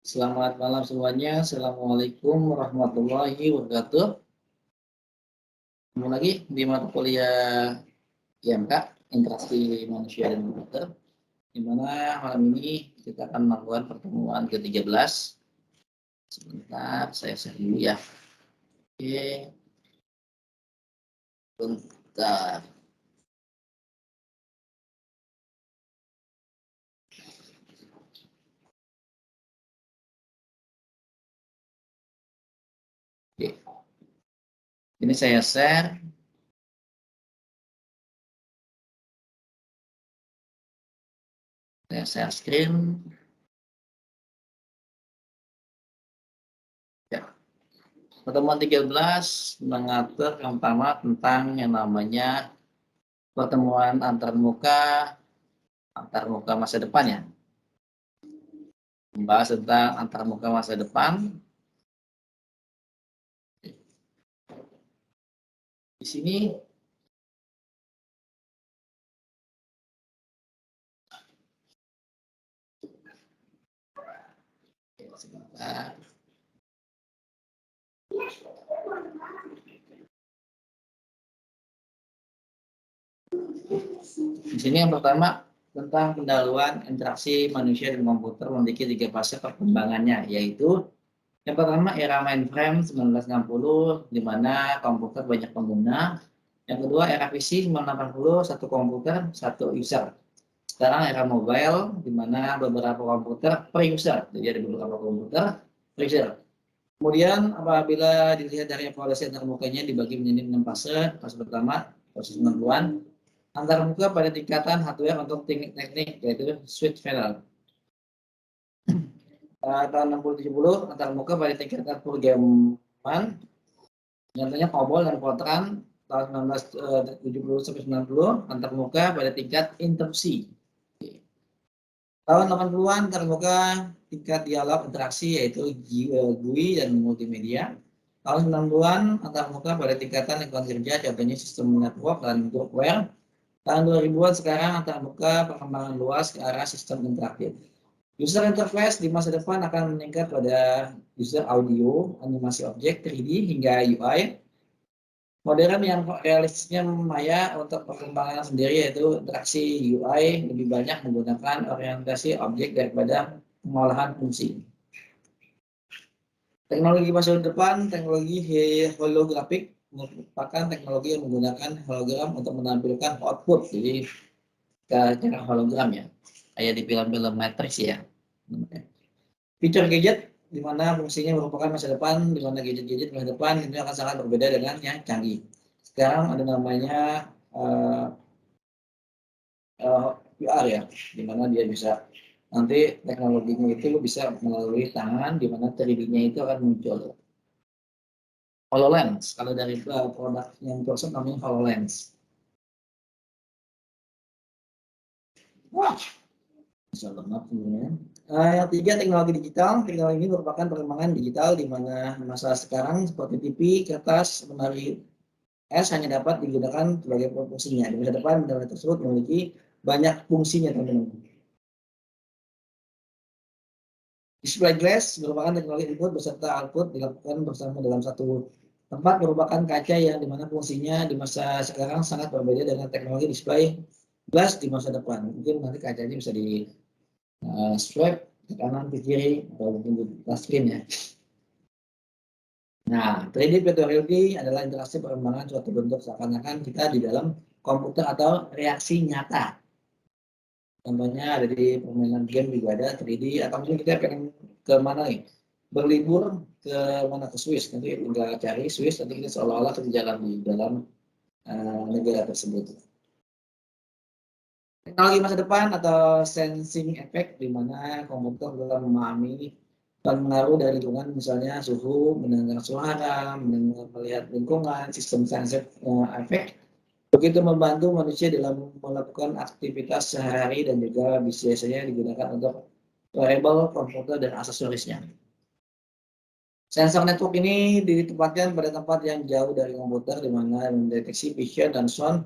Selamat malam semuanya. Assalamualaikum warahmatullahi wabarakatuh. Ketemu lagi di mata kuliah IMK, Interaksi Manusia dan Komputer, di mana malam ini kita akan melakukan pertemuan ke-13. Sebentar, saya share dulu ya. Oke, bentar. Oke, ini saya share. Saya share screen. Ya. Pertemuan 13 mengatur yang pertama tentang yang namanya pertemuan antar muka masa depan ya. Membahas tentang antarmuka masa depan. Di sini sebentar. Di sini yang pertama tentang pendahuluan interaksi manusia dan komputer memiliki 3 fase perkembangannya, yaitu yang pertama era mainframe 1960 di mana komputer banyak pengguna. Yang kedua era PC 1980 satu komputer satu user. Sekarang era mobile di mana beberapa komputer per user, jadi ada beberapa komputer per user. Kemudian apabila dilihat dari evaluasi antarmukanya dibagi menjadi 6 fase. Fase pertama, proses 90-an, antarmuka pada tingkatan hardware untuk teknik yaitu switch valve. Tahun 60-70 antarmuka pada tingkatan programan, contohnya COBOL dan Fortran. Tahun 1970 sampai 90 antarmuka pada tingkat interupsi. Tahun 80-an antarmuka tingkat dialog interaksi yaitu GUI dan multimedia. Tahun 90-an antarmuka pada tingkatan lingkungan kerja, contohnya sistem network dan groupware. Tahun 2000-an sekarang antarmuka perkembangan luas ke arah sistem interaktif. User interface di masa depan akan meningkat pada user audio, animasi objek, 3D hingga UI. Modern yang realistisnya Maya untuk perkembangan sendiri yaitu interaksi UI lebih banyak menggunakan orientasi objek daripada pengolahan fungsi. Teknologi masa depan, teknologi holografik merupakan teknologi yang menggunakan hologram untuk menampilkan output, jadi cara hologram ya, kayak di film-film Matrix ya. Fitur gadget di mana fungsinya merupakan masa depan, di mana gadget-gadget masa depan itu akan sangat berbeda dengan yang canggih. Sekarang ada namanya VR ya, di mana dia bisa nanti teknologinya itu bisa melalui tangan, di mana 3D-nya itu akan muncul. HoloLens, kalau dari produk yang Microsoft namanya HoloLens. Wah, bisa banget sebenarnya. Yang tiga, teknologi digital. Teknologi ini merupakan perkembangan digital di mana masa sekarang seperti TV, kertas, lemari es hanya dapat digunakan sebagai fungsinya. Di masa depan, internet tersebut memiliki banyak fungsinya, teman-teman. Display glass merupakan teknologi input beserta output dilakukan bersama dalam satu tempat, merupakan kaca yang dimana fungsinya di masa sekarang sangat berbeda dengan teknologi display glass di masa depan. Mungkin nanti kacanya bisa di swipe ke kanan ke kiri atau mungkin di touchscreen ya. Nah, 3D virtual reality adalah interaksi perkembangan suatu bentuk seakan-akan kita di dalam komputer atau reaksi nyata. Contohnya ada di permainan game juga ada 3D, atau mungkin kita pengen ke mana nih, berlibur ke mana, ke Swiss, nanti tinggal cari Swiss, nanti kita seolah-olah berjalan di dalam negara tersebut. Teknologi masa depan atau sensing effect, di mana komputer dalam memahami dan mengaruh dari lingkungan, misalnya suhu, mendengar suara, melihat lingkungan, sistem sensor effect. Begitu membantu manusia dalam melakukan aktivitas sehari-hari dan juga biasanya digunakan untuk wearable, komputer, dan aksesorisnya. Sensor network ini ditempatkan pada tempat yang jauh dari komputer, di mana mendeteksi vision dan sound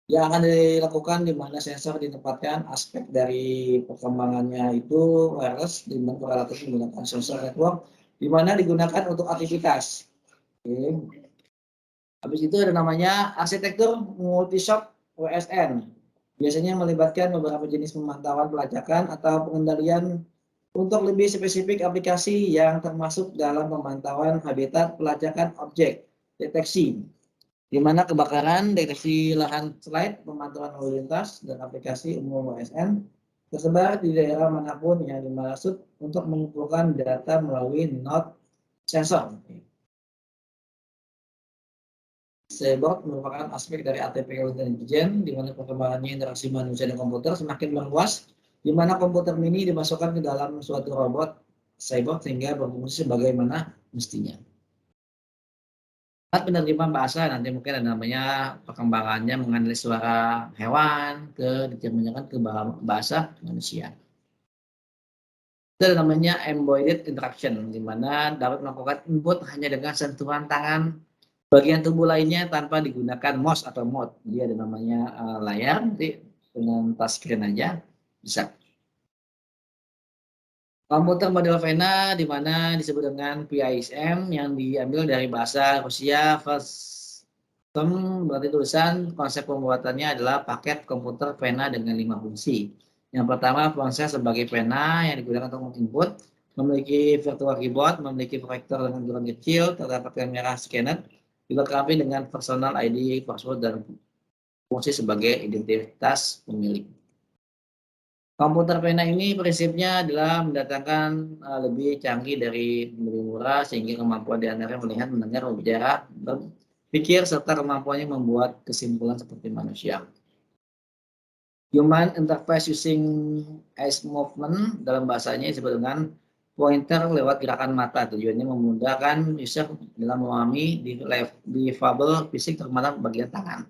Yang akan dilakukan di mana sensor ditempatkan, aspek dari perkembangannya itu wireless, di mana operator menggunakan sensor network, di mana digunakan untuk aktivitas. Oke. Habis itu ada namanya arsitektur multi-shop WSN. Biasanya melibatkan beberapa jenis pemantauan pelacakan atau pengendalian untuk lebih spesifik aplikasi yang termasuk dalam pemantauan habitat pelacakan objek deteksi, di mana kebakaran, deteksi lahan slide, pemantauan lalu lintas, dan aplikasi umum WSN tersebar di daerah manapun yang dimaksud untuk mengumpulkan data melalui node sensor. Cyborg merupakan aspek dari artificial intelligence, di mana perkembangannya interaksi manusia dan komputer semakin meluas, di mana komputer mini dimasukkan ke dalam suatu robot cyborg sehingga berfungsi sebagaimana mestinya. Saat penerjemahan bahasa nanti mungkin ada namanya perkembangannya menganalisis suara hewan ke diterjemahkan ke bahasa manusia. Itu ada namanya embodied interaction, di mana dapat melakukan input hanya dengan sentuhan tangan bagian tubuh lainnya tanpa digunakan mouse atau mode. Jadi ada namanya layar, nanti dengan touchscreen aja bisa. Komputer model Vena, di mana disebut dengan PISM, yang diambil dari bahasa Rusia. Berarti tulisan konsep pembuatannya adalah paket komputer Vena dengan 5 fungsi. Yang pertama, ponsel sebagai pena yang digunakan untuk input, memiliki virtual keyboard, memiliki proyektor dengan ukuran kecil, terdapat kamera scanner, juga dilengkapi dengan personal ID, password, dan fungsi sebagai identitas pemilik. Komputer pena ini prinsipnya adalah mendatangkan lebih canggih dari lebih murah, sehingga kemampuan diantaranya melihat, mendengar, berbicara, berpikir, serta kemampuannya membuat kesimpulan seperti manusia. Human interface using eyes movement, dalam bahasanya disebut dengan pointer lewat gerakan mata. Tujuannya memudahkan user dalam memahami difabel fisik terutama bagian tangan.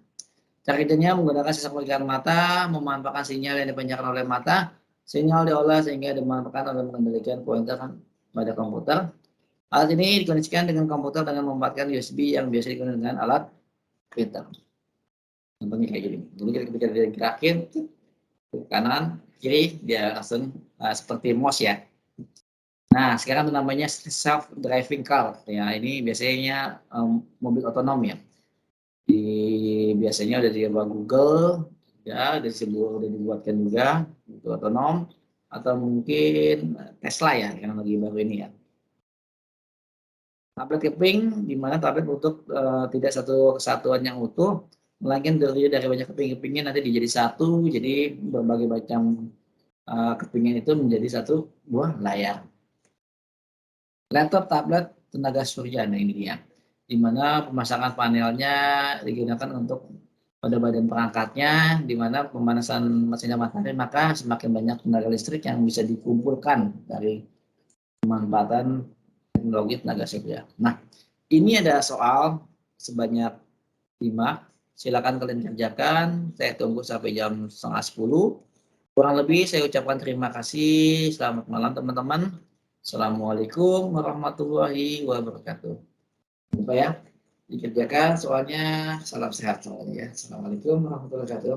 Cara kerjanya menggunakan sistem penggerak mata, memanfaatkan sinyal yang dipancarkan oleh mata, sinyal diolah sehingga dimanfaatkan oleh mengendalikan pointer pada komputer. Alat ini dikoneksikan dengan komputer dengan memanfaatkan USB yang biasa digunakan dengan alat printer. Contohnya kayak gini. Jadi ketika digerakin ke kanan, kiri, dia langsung seperti mouse ya. Nah, sekarang namanya self driving car. Ya, ini biasanya mobil otonom ya. Biasanya udah dibuat Google, ya, udah dibuatkan juga untuk otonom, atau mungkin Tesla ya, yang lagi baru ini ya. Tablet keping, di mana tablet untuk tidak satu kesatuan yang utuh, melainkan terdiri dari banyak keping-kepingnya nanti dijadi satu, jadi berbagai macam kepingin itu menjadi satu buah layar. Laptop tablet tenaga surya, nah ini dia, di mana pemasangan panelnya digunakan untuk pada badan perangkatnya, di mana pemanasan mesinnya matahari, maka semakin banyak tenaga listrik yang bisa dikumpulkan dari pemanfaatan teknologi tenaga surya. Nah, ini ada soal sebanyak 5. Silakan kalian kerjakan. Saya tunggu sampai jam 9:30. Kurang lebih saya ucapkan terima kasih. Selamat malam teman-teman. Assalamualaikum warahmatullahi wabarakatuh. Lupa ya, dikerjakan soalnya. Salam sehat soalnya ya. Assalamualaikum warahmatullahi wabarakatuh.